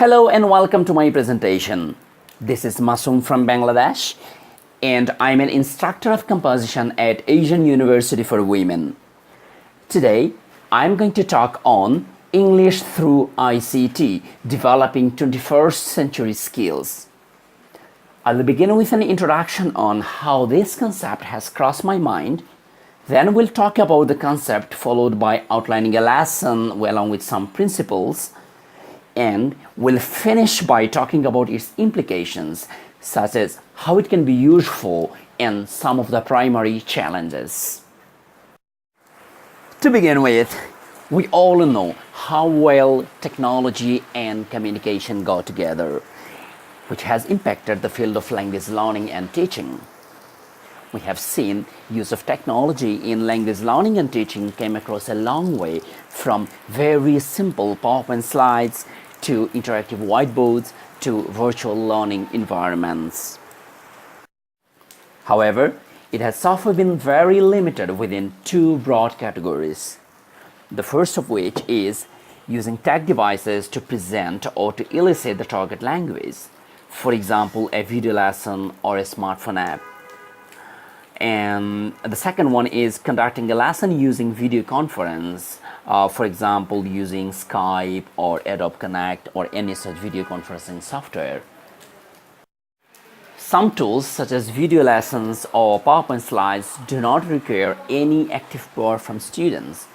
Hello and welcome to my presentation. This is Masoom from Bangladesh and I'm an instructor of composition at Asian University for Women. Today, I'm going to talk on English through ICT, developing 21st century skills. I'll begin with an introduction on how this concept has crossed my mind. Then we'll talk about the concept, followed by outlining a lesson along with some principles. And we'll finish by talking about its implications, such as how it can be useful and some of the primary challenges. To begin with, we all know how well technology and communication go together, which has impacted the field of language learning and teaching. We have seen use of technology in language learning and teaching came across a long way, from very simple PowerPoint slides to interactive whiteboards to virtual learning environments. However, it has so far been very limited within two broad categories. The first of which is using tech devices to present or to illustrate the target language. For example, a video lesson or a smartphone app. And the second one is conducting a lesson using video conference, for example, using Skype or Adobe Connect or any such video conferencing software. Some tools such as video lessons or PowerPoint slides do not require any active power from students.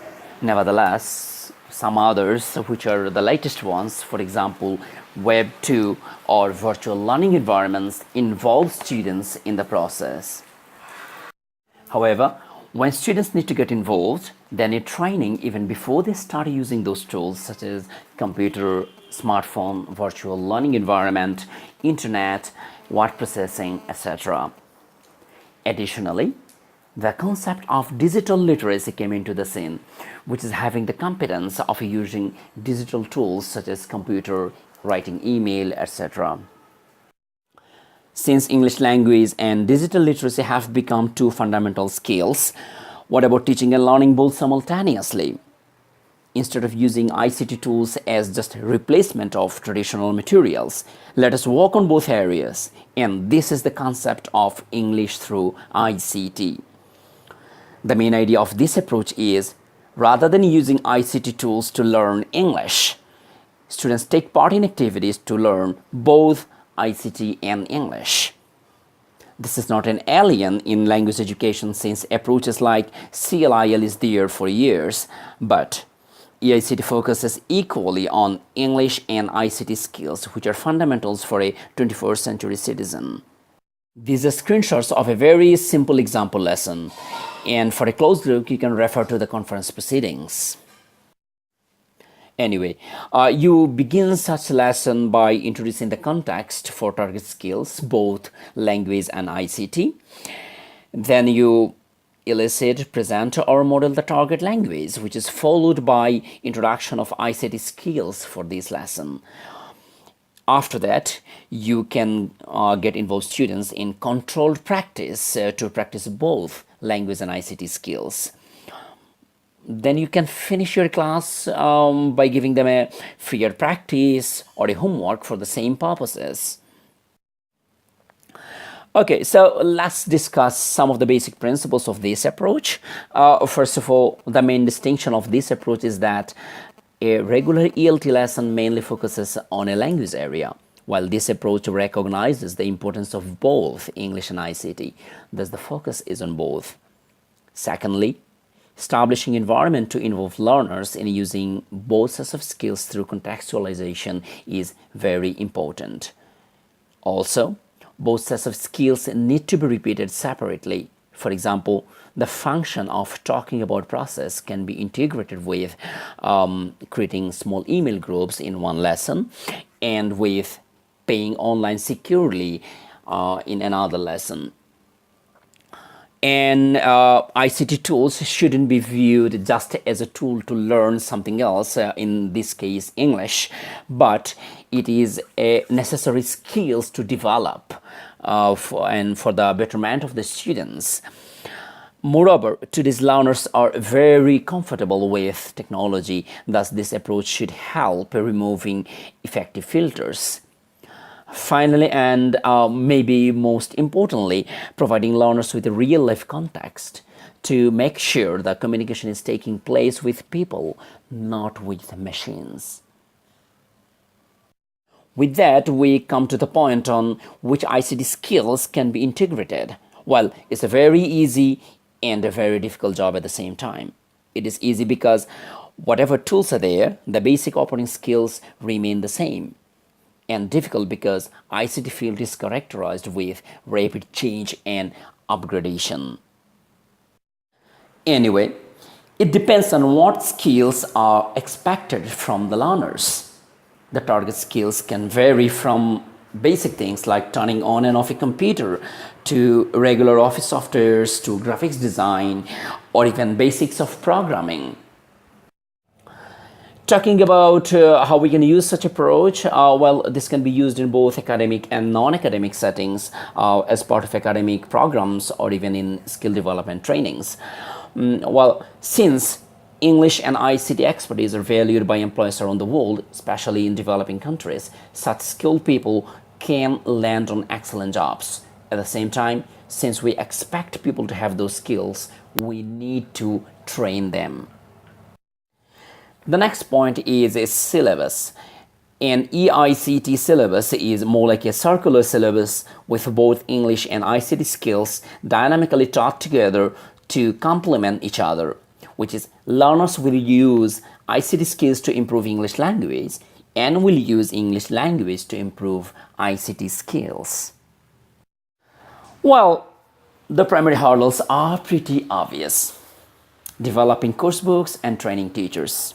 Nevertheless, some others, which are the latest ones, for example, Web 2 or virtual learning environments, involve students in the process. However, when students need to get involved, they need training even before they start using those tools such as computer, smartphone, virtual learning environment, internet, word processing, etc. Additionally, the concept of digital literacy came into the scene, which is having the competence of using digital tools such as computer, writing email, etc. Since English language and digital literacy have become two fundamental skills, what about teaching and learning both simultaneously? Instead of using ICT tools as just a replacement of traditional materials, let us work on both areas. And this is the concept of English through ICT. The main idea of this approach is, rather than using ICT tools to learn English, students take part in activities to learn both ICT and English. This is not an alien in language education, since approaches like CLIL is there for years, but EICT focuses equally on English and ICT skills, which are fundamentals for a 21st century citizen. These are screenshots of a very simple example lesson, and for a close look, you can refer to the conference proceedings. Anyway, you begin such lesson by introducing the context for target skills, both language and ICT. Then you illustrate, present, or model the target language, which is followed by introduction of ICT skills for this lesson. After that, you can get involved students in controlled practice to practice both language and ICT skills. Then you can finish your class by giving them a freer practice or a homework for the same purposes. Okay, so let's discuss some of the basic principles of this approach. First of all, the main distinction of this approach is that a regular ELT lesson mainly focuses on a language area, while this approach recognizes the importance of both English and ICT. Thus, the focus is on both. Secondly, establishing environment to involve learners in using both sets of skills through contextualization is very important. Also, both sets of skills need to be repeated separately. For example, the function of talking about process can be integrated with creating small email groups in one lesson and with paying online securely in another lesson. And ICT tools shouldn't be viewed just as a tool to learn something else, in this case English, but it is a necessary skills to develop for the betterment of the students. Moreover, today's learners are very comfortable with technology, thus this approach should help removing effective filters. Finally, and maybe most importantly, providing learners with a real-life context to make sure that communication is taking place with people, not with machines. With that, we come to the point on which ICT skills can be integrated. Well, it's a very easy and a very difficult job at the same time. It is easy because whatever tools are there, the basic operating skills remain the same. And difficult because ICT field is characterized with rapid change and upgradation. Anyway, it depends on what skills are expected from the learners. The target skills can vary from basic things like turning on and off a computer to regular office softwares to graphics design or even basics of programming. Talking about how we can use such approach, well, this can be used in both academic and non-academic settings as part of academic programs or even in skill development trainings. Well, since English and ICT expertise are valued by employers around the world, especially in developing countries, such skilled people can land on excellent jobs. At the same time, since we expect people to have those skills, we need to train them. The next point is a syllabus. An EICT syllabus is more like a circular syllabus with both English and ICT skills dynamically taught together to complement each other, which is learners will use ICT skills to improve English language and will use English language to improve ICT skills. Well, the primary hurdles are pretty obvious. Developing course books and training teachers.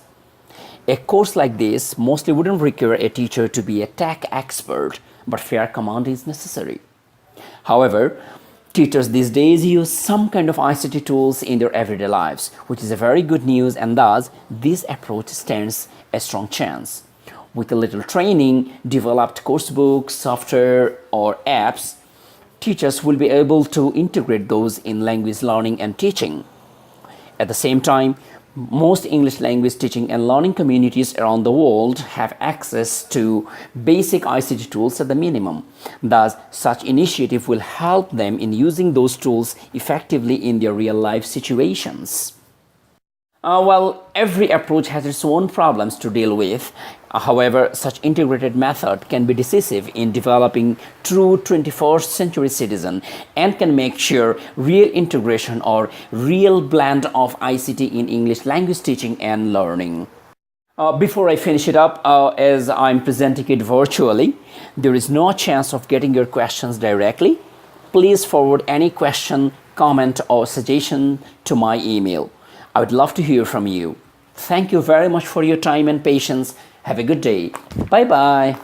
A course like this mostly wouldn't require a teacher to be a tech expert, but fair command is necessary. However, teachers these days use some kind of ICT tools in their everyday lives, which is a very good news, and thus this approach stands a strong chance. With a little training, developed course books, software, or apps, teachers will be able to integrate those in language learning and teaching. At the same time, most English language teaching and learning communities around the world have access to basic ICT tools at the minimum. Thus, such initiative will help them in using those tools effectively in their real-life situations. Well, every approach has its own problems to deal with. However, such integrated method can be decisive in developing true 21st century citizen and can make sure real integration or real blend of ICT in English language teaching and learning. Before I finish it up, as I'm presenting it virtually, there is no chance of getting your questions directly. Please forward any question, comment, or suggestion to my email. I would love to hear from you. Thank you very much for your time and patience. Have a good day. Bye-bye.